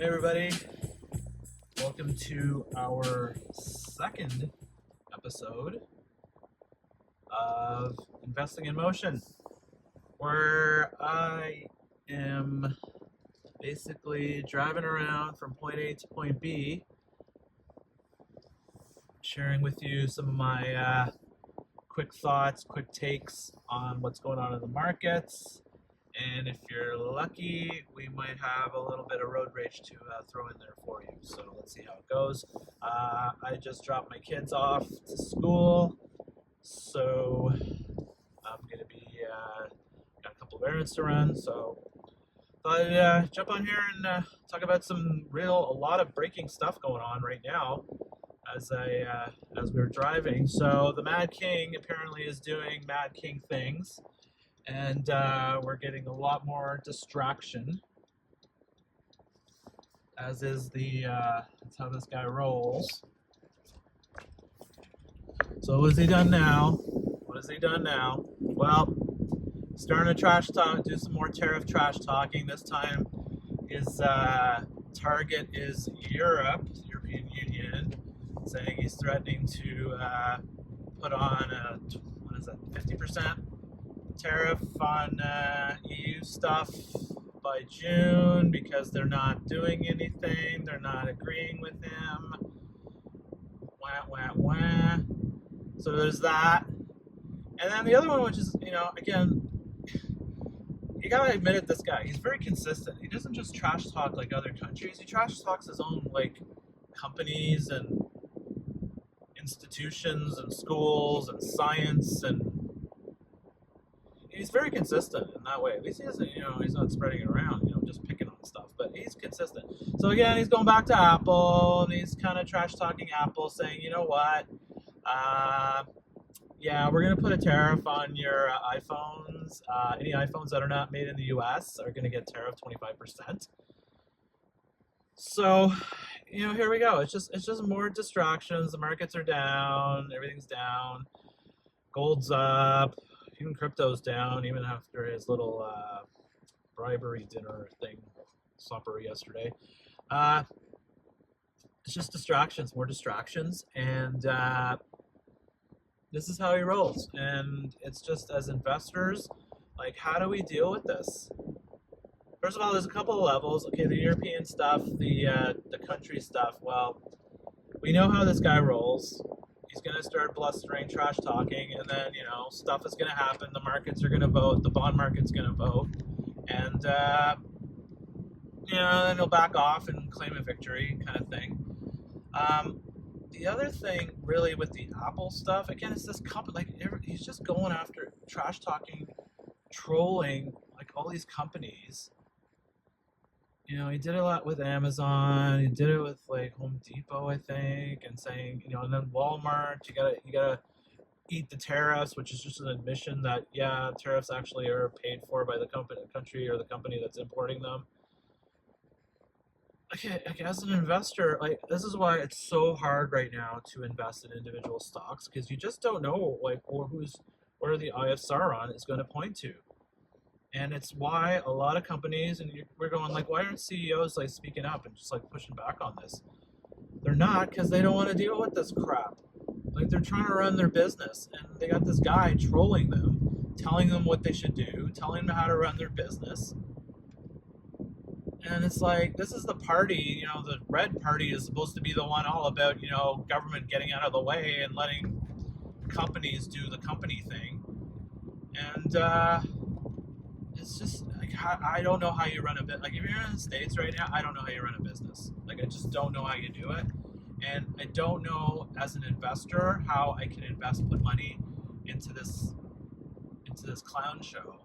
Hey everybody, welcome to our second episode of Investing in Motion, where I am basically driving around from point A to point B, sharing with you some of my quick thoughts, quick takes on what's going on in the markets. And if you're lucky, we might have a little bit of road rage to throw in there for you. So let's see how it goes. I just dropped my kids off to school, so I'm gonna be got a couple of errands to run. So thought I'd jump on here and talk about a lot of breaking stuff going on right now as we're driving. So the Mad King apparently is doing Mad King things. And we're getting a lot more distraction, as is that's how this guy rolls. So what has he done now? Well, starting to trash talk, do some more tariff trash talking. This time his target is Europe, the European Union, saying he's threatening to put on a 50% tariff on EU stuff by June because they're not doing anything, they're not agreeing with him. Wah. So there's that. And then the other one, which is, again, you gotta admit it, this guy, he's very consistent. He doesn't just trash talk like other countries, he trash talks his own, companies and institutions and schools and science, and he's very consistent in that way. At least he doesn't, he's not spreading it around, just picking on stuff, but he's consistent. So again, he's going back to Apple, and he's kind of trash talking Apple, saying, you know what, yeah, we're going to put a tariff on your iPhones. Any iPhones that are not made in the US are going to get tariff 25%. So, here we go. It's just more distractions. The markets are down, everything's down, gold's up, even crypto's down, even after his little bribery dinner thing, supper yesterday. It's just distractions, more distractions, and this is how he rolls. And it's just, as investors, how do we deal with this? First of all, there's a couple of levels. Okay, the European stuff, the country stuff. Well, we know how this guy rolls. He's going to start blustering, trash talking, and then, stuff is going to happen. The markets are going to vote. The bond market's going to vote. And, then he'll back off and claim a victory kind of thing. The other thing, really, with the Apple stuff, again, it's this company, he's just going after, trash talking, trolling, all these companies. He did a lot with Amazon. He did it with Home Depot, I think, and saying, and then Walmart. You gotta eat the tariffs, which is just an admission that tariffs actually are paid for by the country or the company that's importing them. Okay, as an investor, this is why it's so hard right now to invest in individual stocks, because you just don't know where the eye of Sauron is going to point to. And it's why a lot of companies, and we're going why aren't CEOs speaking up and just pushing back on this? They're not, because they don't want to deal with this crap. They're trying to run their business, and they got this guy trolling them, telling them what they should do, telling them how to run their business. And it's this is the party, the red party is supposed to be the one all about, government getting out of the way and letting companies do the company thing. And it's just I don't know how you run a bit. If you're in the States right now, I don't know how you run a business. I just don't know how you do it. And I don't know, as an investor, how I can put money into this clown show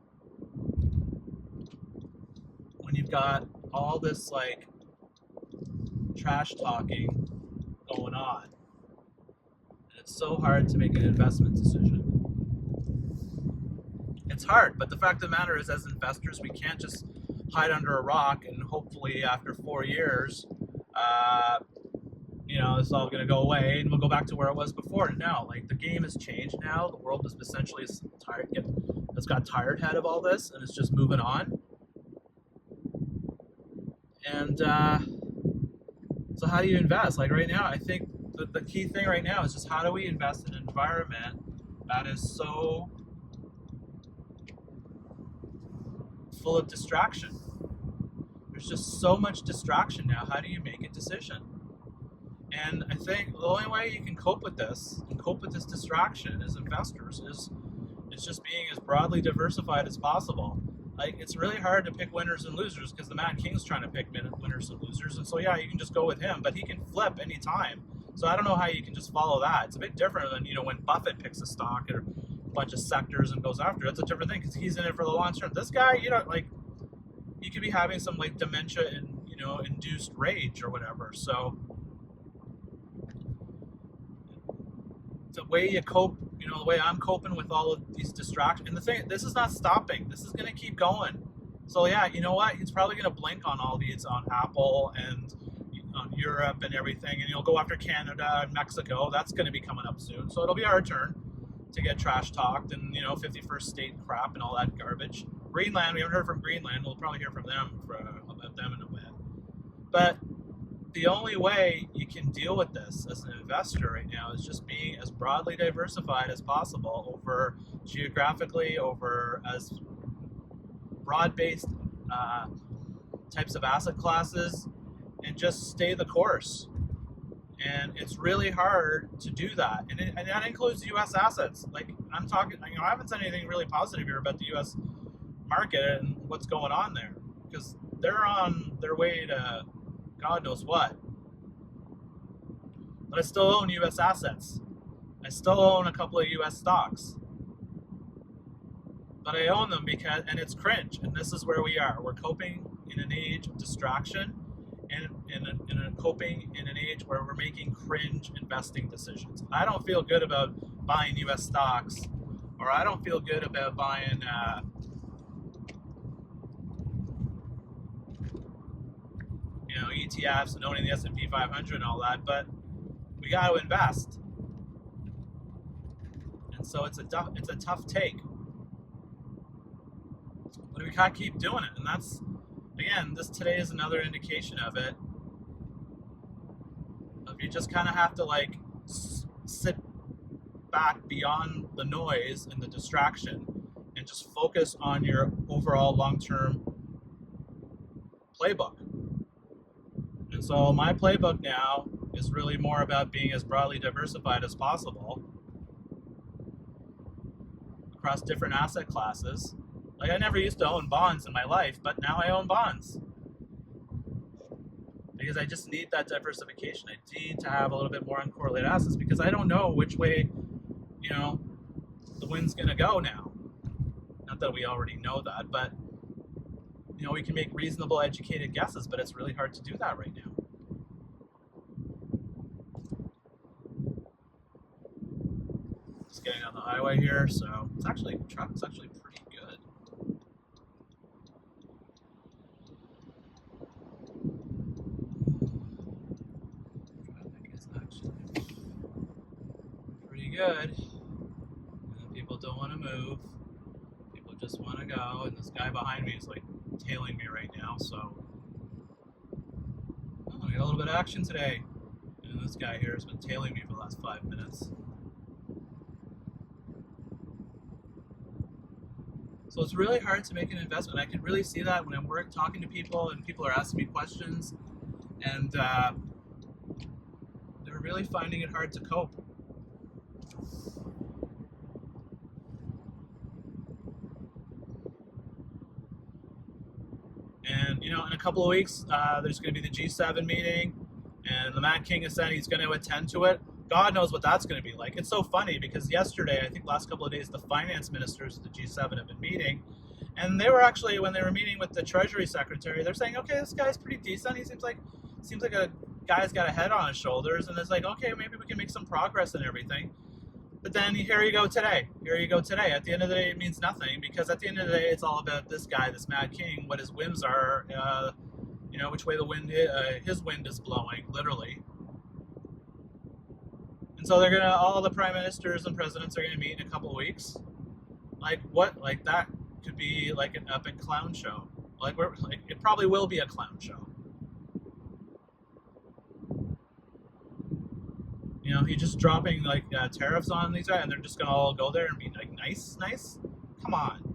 when you've got all this trash talking going on. And it's so hard to make an investment decision. It's hard, but the fact of the matter is, as investors, we can't just hide under a rock and hopefully after 4 years, it's all going to go away and we'll go back to where it was before. No, the game has changed now. The world is essentially tired. It's got tired head of all this, and it's just moving on. And So how do you invest? Like right now, I think the key thing right now is just how do we invest in an environment that is so full of distraction? There's just so much distraction now. How do you make a decision? And I think the only way you can cope with this and cope with this distraction as investors is just being as broadly diversified as possible. Like, it's really hard to pick winners and losers because the Mad King's trying to pick winners and losers, and so yeah, you can just go with him, but he can flip anytime. So I don't know how you can just follow that. It's a bit different than when Buffett picks a stock or a bunch of sectors and goes after it. It's a different thing because he's in it for the long term. This guy, like, you could be having some like dementia and induced rage or whatever. So the way you cope, the way I'm coping with all of these distractions. And the thing, this is not stopping. This is going to keep going. So yeah, you know what? It's probably going to blink on all these, on Apple and on Europe and everything. And you'll go after Canada and Mexico. That's going to be coming up soon. So it'll be our turn to get trash talked and 51st state crap and all that garbage. Greenland, we haven't heard from Greenland. We'll probably hear from them about them in a bit. But the only way you can deal with this as an investor right now is just being as broadly diversified as possible over geographically, over as broad-based types of asset classes, and just stay the course. And it's really hard to do that. And that includes U.S. assets. Like, I'm talking, I haven't said anything really positive here about the U.S. market and what's going on there, because they're on their way to God knows what. But I still own U.S. assets. I still own a couple of U.S. stocks. But I own them because, and it's cringe, and this is where we are. We're coping in an age of distraction, and coping in an age where we're making cringe investing decisions. I don't feel good about buying U.S. stocks, or I don't feel good about buying ETFs and owning the S&P 500 and all that, but we got to invest. And so it's a tough take. But we gotta keep doing it, and that's, again, today is another indication of it. You just kind of have to like sit back beyond the noise and the distraction and just focus on your overall long-term playbook. And so my playbook now is really more about being as broadly diversified as possible across different asset classes. Like, I never used to own bonds in my life, but now I own bonds. Because I just need that diversification. I need to have a little bit more uncorrelated assets because I don't know which way, the wind's going to go now. Not that we already know that, but, we can make reasonable, educated guesses, but it's really hard to do that right now. Just getting on the highway here, so traffic's actually pretty good. Good. And people don't want to move. People just want to go. And this guy behind me is like tailing me right now. So, I got a little bit of action today. And this guy here has been tailing me for the last 5 minutes. So it's really hard to make an investment. I can really see that when I'm talking to people and people are asking me questions, and they're really finding it hard to cope. And, in a couple of weeks, there's going to be the G7 meeting, and the Mad King has said he's going to attend to it. God knows what that's going to be like. It's so funny because yesterday, I think last couple of days, the finance ministers of the G7 have been meeting, and they were actually, when they were meeting with the Treasury Secretary, they're saying, okay, this guy's pretty decent. He seems like a guy's got a head on his shoulders, and it's like, okay, maybe we can make some progress and everything. But then here you go today. At the end of the day, it means nothing, because at the end of the day, it's all about this guy, this Mad King, what his whims are, which way the wind, his wind is blowing, literally. And so all the prime ministers and presidents are gonna meet in a couple of weeks. Like what? Like that could be like an epic clown show. It probably will be a clown show. You know, he's just dropping like tariffs on these guys, and they're just gonna all go there and be like nice. Come on.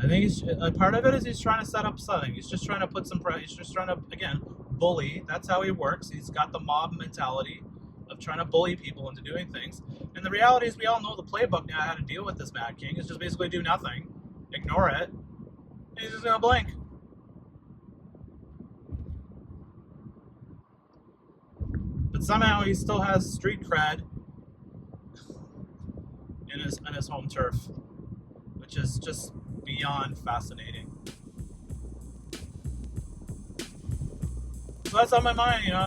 I think he's part of it is he's trying to set up something. He's just trying to put some pressure. He's just trying to again bully. That's how he works. He's got the mob mentality of trying to bully people into doing things. And the reality is, we all know the playbook now how to deal with this Mad King is just basically do nothing, ignore it, and he's just gonna blink. But somehow he still has street cred in his home turf, which is just beyond fascinating. So that's on my mind, you know.